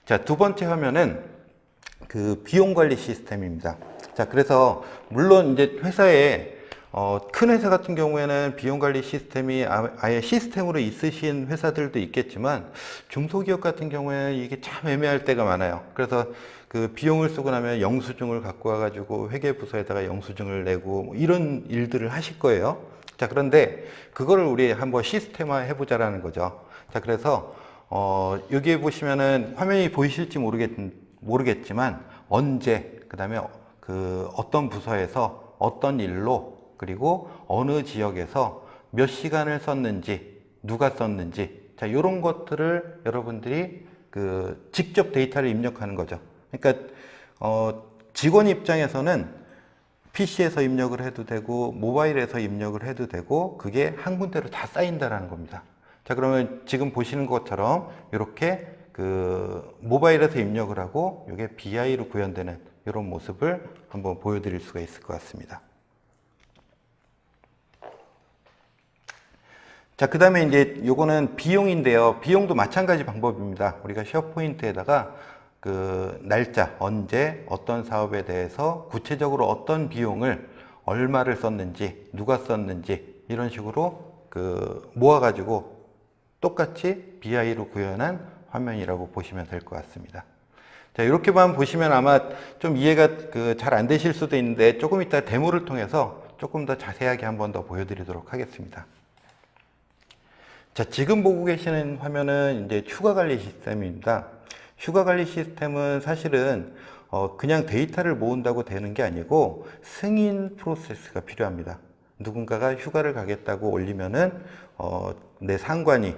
자, 두 번째 화면은 그 비용 관리 시스템입니다. 자, 그래서 물론 이제 회사에 큰 회사 같은 경우에는 비용 관리 시스템이 아예 시스템으로 있으신 회사들도 있겠지만 중소기업 같은 경우에는 이게 참 애매할 때가 많아요. 그래서 그 비용을 쓰고 나면 영수증을 갖고 와가지고 회계부서에다가 영수증을 내고 뭐 이런 일들을 하실 거예요. 자, 그런데 그거를 우리 한번 시스템화 해보자라는 거죠. 자, 그래서 여기에 보시면은 화면이 보이실지 모르겠지만 언제, 그 다음에 그 어떤 부서에서 어떤 일로, 그리고 어느 지역에서 몇 시간을 썼는지, 누가 썼는지, 자, 이런 것들을 여러분들이 그 직접 데이터를 입력하는 거죠. 그러니까 직원 입장에서는 PC에서 입력을 해도 되고 모바일에서 입력을 해도 되고 그게 한 군데로 다 쌓인다라는 겁니다. 자, 그러면 지금 보시는 것처럼 이렇게 그 모바일에서 입력을 하고 이게 BI로 구현되는 이런 모습을 한번 보여드릴 수가 있을 것 같습니다. 자, 그 다음에 이제 요거는 비용인데요. 비용도 마찬가지 방법입니다. 우리가 쉐어포인트에다가 그 날짜, 언제, 어떤 사업에 대해서 구체적으로 어떤 비용을 얼마를 썼는지, 누가 썼는지 이런 식으로 그 모아가지고 똑같이 BI로 구현한 화면이라고 보시면 될 것 같습니다. 자, 이렇게만 보시면 아마 좀 이해가 그 잘 안 되실 수도 있는데 조금 이따 데모를 통해서 조금 더 자세하게 한번 더 보여드리도록 하겠습니다. 자, 지금 보고 계시는 화면은 이제 휴가 관리 시스템입니다. 휴가 관리 시스템은 사실은 그냥 데이터를 모은다고 되는 게 아니고 승인 프로세스가 필요합니다. 누군가가 휴가를 가겠다고 올리면은 내 상관이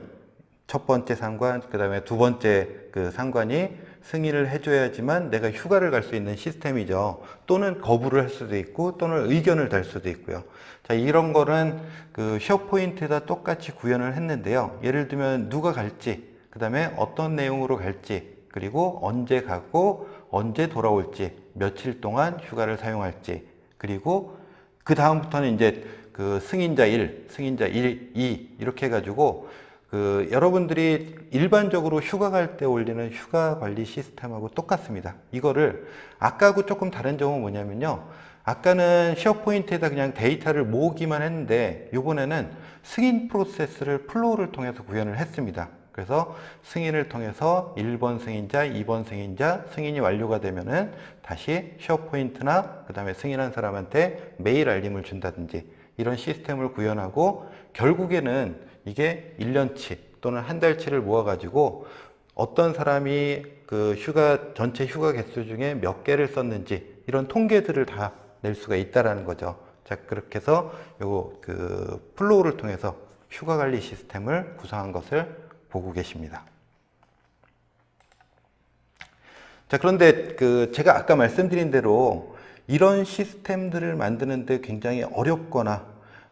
첫 번째 상관, 그 다음에 두 번째 그 상관이 승인을 해줘야지만 내가 휴가를 갈 수 있는 시스템이죠. 또는 거부를 할 수도 있고 또는 의견을 달 수도 있고요. 자, 이런 거는 그 쉐어포인트에다 똑같이 구현을 했는데요. 예를 들면 누가 갈지, 그 다음에 어떤 내용으로 갈지, 그리고 언제 가고 언제 돌아올지, 며칠 동안 휴가를 사용할지, 그리고 그 다음부터는 이제 그 승인자 1, 승인자 1, 2 이렇게 해가지고 그 여러분들이 일반적으로 휴가 갈 때 올리는 휴가 관리 시스템하고 똑같습니다. 이거를 아까하고 조금 다른 점은 뭐냐면요. 아까는 쉐어포인트에다 그냥 데이터를 모으기만 했는데 이번에는 승인 프로세스를 플로우를 통해서 구현을 했습니다. 그래서 승인을 통해서 1번 승인자, 2번 승인자, 승인이 완료가 되면은 다시 쉐어포인트나 그 다음에 승인한 사람한테 메일 알림을 준다든지 이런 시스템을 구현하고 결국에는 이게 1년치 또는 한 달치를 모아가지고 어떤 사람이 그 전체 휴가 개수 중에 몇 개를 썼는지 이런 통계들을 다 낼 수가 있다라는 거죠. 자, 그렇게 해서 그 플로우를 통해서 휴가 관리 시스템을 구성한 것을 보고 계십니다. 자, 그런데 그 제가 아까 말씀드린 대로 이런 시스템들을 만드는데 굉장히 어렵거나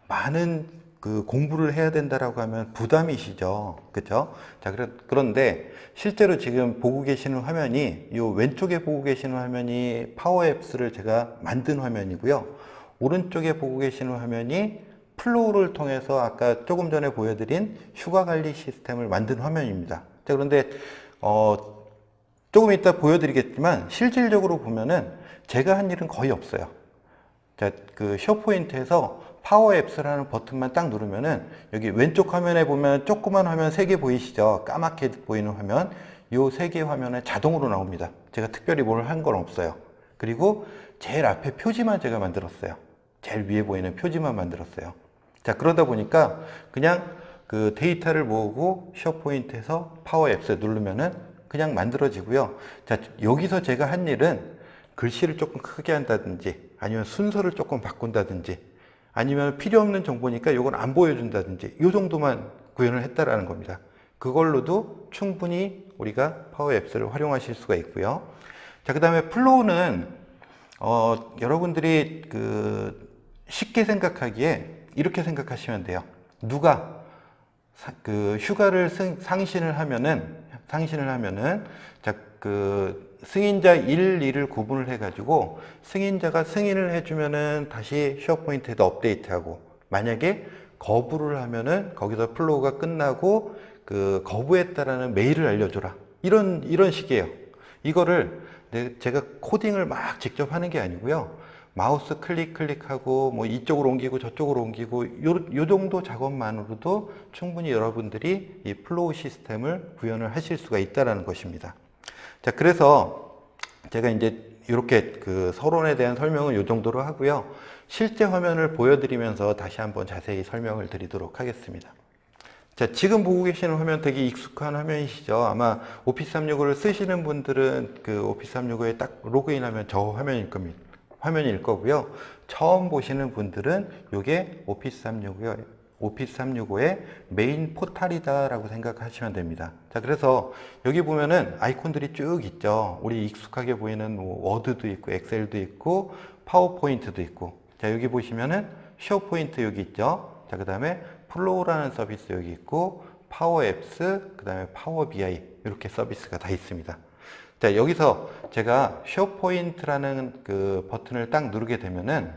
많은 그 공부를 해야 된다라고 하면 부담이시죠. 그렇죠? 자, 그런데 실제로 지금 보고 계시는 화면이 이 왼쪽에 보고 계시는 화면이 파워앱스를 제가 만든 화면이고요. 오른쪽에 보고 계시는 화면이 플로우를 통해서 아까 조금 전에 보여드린 휴가 관리 시스템을 만든 화면입니다. 자, 그런데 조금 이따 보여드리겠지만 실질적으로 보면은 제가 한 일은 거의 없어요. 자, 그 쉐어포인트에서 파워 앱스라는 버튼만 딱 누르면은 여기 왼쪽 화면에 보면 조그만 화면 3개 보이시죠? 까맣게 보이는 화면. 이 3개 화면에 자동으로 나옵니다. 제가 특별히 뭘 한 건 없어요. 그리고 제일 앞에 표지만 제가 만들었어요. 제일 위에 보이는 표지만 만들었어요. 자, 그러다 보니까 그냥 그 데이터를 모으고 쉐어포인트에서 파워 앱스 누르면은 그냥 만들어지고요. 자, 여기서 제가 한 일은 글씨를 조금 크게 한다든지 아니면 순서를 조금 바꾼다든지 아니면 필요 없는 정보니까 이건 안 보여준다든지 이 정도만 구현을 했다라는 겁니다. 그걸로도 충분히 우리가 파워 앱스를 활용하실 수가 있고요. 자, 그 다음에 플로우는 여러분들이 그 쉽게 생각하기에 이렇게 생각하시면 돼요. 누가 그 휴가를 상신을 하면은 자, 그 승인자 1, 2를 구분을 해가지고 승인자가 승인을 해주면은 다시 쉐어포인트에다 업데이트하고 만약에 거부를 하면은 거기서 플로우가 끝나고 그 거부했다라는 메일을 알려줘라. 이런 식이에요. 이거를 제가 코딩을 막 직접 하는 게 아니고요. 마우스 클릭하고 뭐 이쪽으로 옮기고 저쪽으로 옮기고 요 정도 작업만으로도 충분히 여러분들이 이 플로우 시스템을 구현을 하실 수가 있다는 것입니다. 자, 그래서 제가 이제 이렇게 그 서론에 대한 설명은 이 정도로 하고요. 실제 화면을 보여드리면서 다시 한번 자세히 설명을 드리도록 하겠습니다. 자, 지금 보고 계시는 화면 되게 익숙한 화면이시죠? 아마 오피스 365를 쓰시는 분들은 그 오피스 365에 딱 로그인하면 저 화면일 거고요. 처음 보시는 분들은 이게 오피스 365의 메인 포탈이다라고 생각하시면 됩니다. 자, 그래서 여기 보면은 아이콘들이 쭉 있죠. 우리 익숙하게 보이는 뭐 워드도 있고, 엑셀도 있고, 파워포인트도 있고. 자, 여기 보시면은 쉐어포인트 여기 있죠. 자, 그 다음에 플로우라는 서비스 여기 있고, 파워앱스, 그 다음에 파워BI 이렇게 서비스가 다 있습니다. 자, 여기서 제가 쉐어포인트라는 그 버튼을 딱 누르게 되면은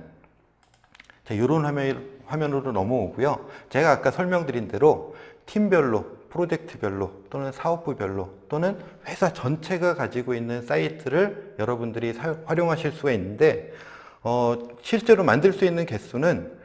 자, 이런 화면으로 넘어오고요. 제가 아까 설명드린 대로 팀별로, 프로젝트별로 또는 사업부별로 또는 회사 전체가 가지고 있는 사이트를 여러분들이 활용하실 수가 있는데 실제로 만들 수 있는 개수는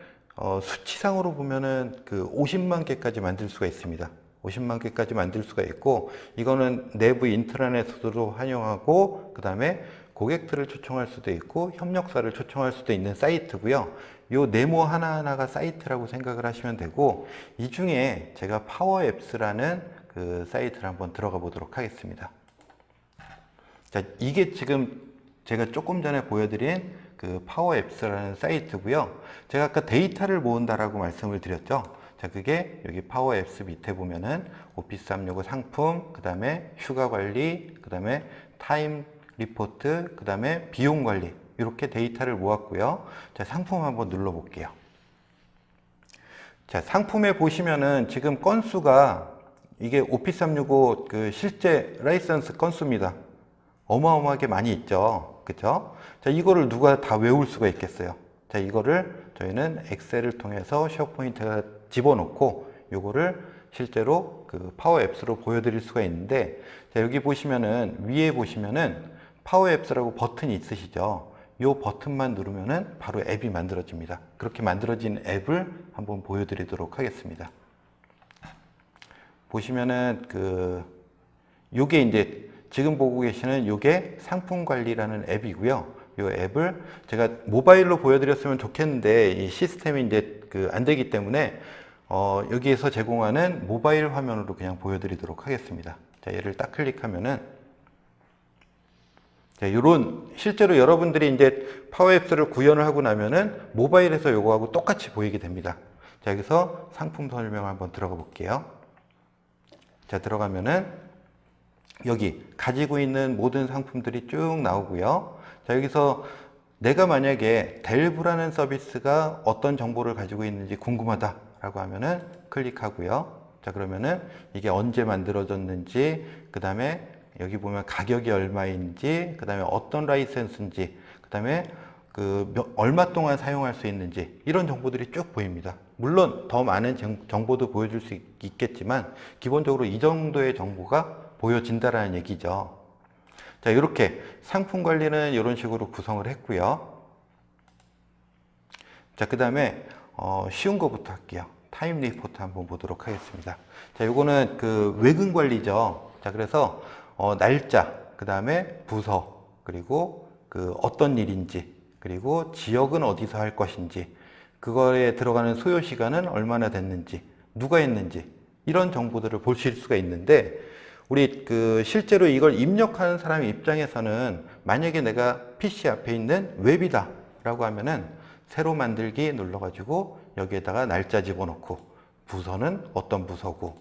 수치상으로 보면은 그 50만 개까지 만들 수가 있습니다. 50만 개까지 만들 수가 있고, 이거는 내부 인트라넷으로 활용하고, 그 다음에 고객들을 초청할 수도 있고, 협력사를 초청할 수도 있는 사이트고요. 요 네모 하나하나가 사이트라고 생각을 하시면 되고, 이 중에 제가 파워앱스라는 그 사이트를 한번 들어가 보도록 하겠습니다. 자, 이게 지금 제가 조금 전에 보여드린 그 파워앱스라는 사이트고요. 제가 아까 데이터를 모은다라고 말씀을 드렸죠. 자, 그게 여기 파워앱스 밑에 보면은 오피스 365 상품, 그 다음에 휴가 관리, 그 다음에 타임 리포트, 그 다음에 비용 관리, 이렇게 데이터를 모았고요. 자, 상품 한번 눌러 볼게요. 자, 상품에 보시면은 지금 건수가 이게 오피스 365 그 실제 라이선스 건수입니다. 어마어마하게 많이 있죠. 그쵸? 자, 이거를 누가 다 외울 수가 있겠어요. 자, 이거를 저희는 엑셀을 통해서 쉐어포인트에 집어넣고 요거를 실제로 그 파워앱스로 보여드릴 수가 있는데, 자, 여기 보시면은 위에 보시면은 파워앱스라고 버튼이 있으시죠. 요 버튼만 누르면은 바로 앱이 만들어집니다. 그렇게 만들어진 앱을 한번 보여드리도록 하겠습니다. 보시면은 요게 이제 지금 보고 계시는 요게 상품 관리라는 앱이고요. 이 앱을 제가 모바일로 보여드렸으면 좋겠는데 이 시스템이 이제 안 되기 때문에 여기에서 제공하는 모바일 화면으로 그냥 보여드리도록 하겠습니다. 자, 얘를 딱 클릭하면은 자, 이런 실제로 여러분들이 이제 파워앱스를 구현을 하고 나면은 모바일에서 요거하고 똑같이 보이게 됩니다. 자, 여기서 상품 설명 한번 들어가 볼게요. 자, 들어가면은 여기 가지고 있는 모든 상품들이 쭉 나오고요. 자, 여기서 내가 만약에 델브라는 서비스가 어떤 정보를 가지고 있는지 궁금하다라고 하면은 클릭하고요. 자, 그러면은 이게 언제 만들어졌는지, 그 다음에 여기 보면 가격이 얼마인지, 그 다음에 어떤 라이센스인지, 그 다음에 얼마 동안 사용할 수 있는지, 이런 정보들이 쭉 보입니다. 물론 더 많은 정보도 보여줄 수 있겠지만 기본적으로 이 정도의 정보가 보여진다라는 얘기죠. 자, 이렇게 상품 관리는 이런 식으로 구성을 했고요. 자, 그 다음에 쉬운 거부터 할게요. 타임 리포트 한번 보도록 하겠습니다. 자, 요거는 외근 관리죠. 자, 그래서 날짜, 그 다음에 부서, 그리고 어떤 일인지, 그리고 지역은 어디서 할 것인지, 그거에 들어가는 소요 시간은 얼마나 됐는지, 누가 했는지, 이런 정보들을 보실 수가 있는데, 우리 실제로 이걸 입력하는 사람 입장에서는 만약에 내가 PC 앞에 있는 웹이다 라고 하면은 새로 만들기 눌러가지고 여기에다가 날짜 집어넣고, 부서는 어떤 부서고,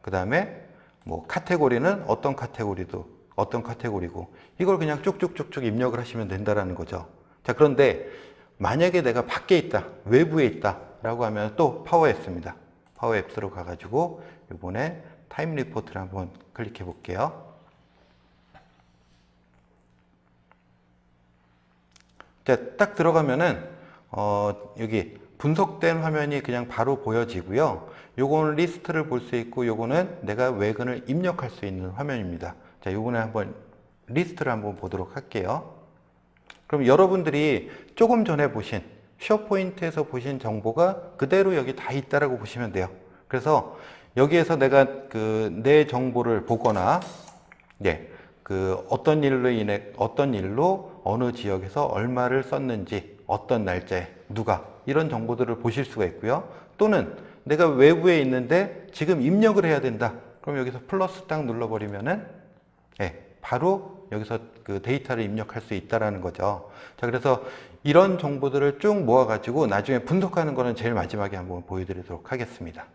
그 다음에 뭐 카테고리는 어떤 카테고리고, 이걸 그냥 쭉쭉쭉쭉 입력을 하시면 된다라는 거죠. 자, 그런데 만약에 내가 밖에 있다, 외부에 있다 라고 하면 또 파워앱스입니다. 파워앱스로 가가지고 이번에 타임 리포트를 한번 클릭해 볼게요. 자, 딱 들어가면은 여기 분석된 화면이 그냥 바로 보여지고요. 요거는 리스트를 볼 수 있고, 요거는 내가 외근을 입력할 수 있는 화면입니다. 자, 요거는 한번 리스트를 한번 보도록 할게요. 그럼 여러분들이 조금 전에 보신 쉐어포인트에서 보신 정보가 그대로 여기 다 있다라고 보시면 돼요. 그래서 여기에서 내가 내 정보를 보거나, 어떤 일로 어느 지역에서 얼마를 썼는지, 어떤 날짜에 누가, 이런 정보들을 보실 수가 있고요. 또는 내가 외부에 있는데 지금 입력을 해야 된다. 그럼 여기서 플러스 딱 눌러버리면은 바로 여기서 그 데이터를 입력할 수 있다라는 거죠. 자, 그래서 이런 정보들을 쭉 모아가지고 나중에 분석하는 거는 제일 마지막에 한번 보여드리도록 하겠습니다.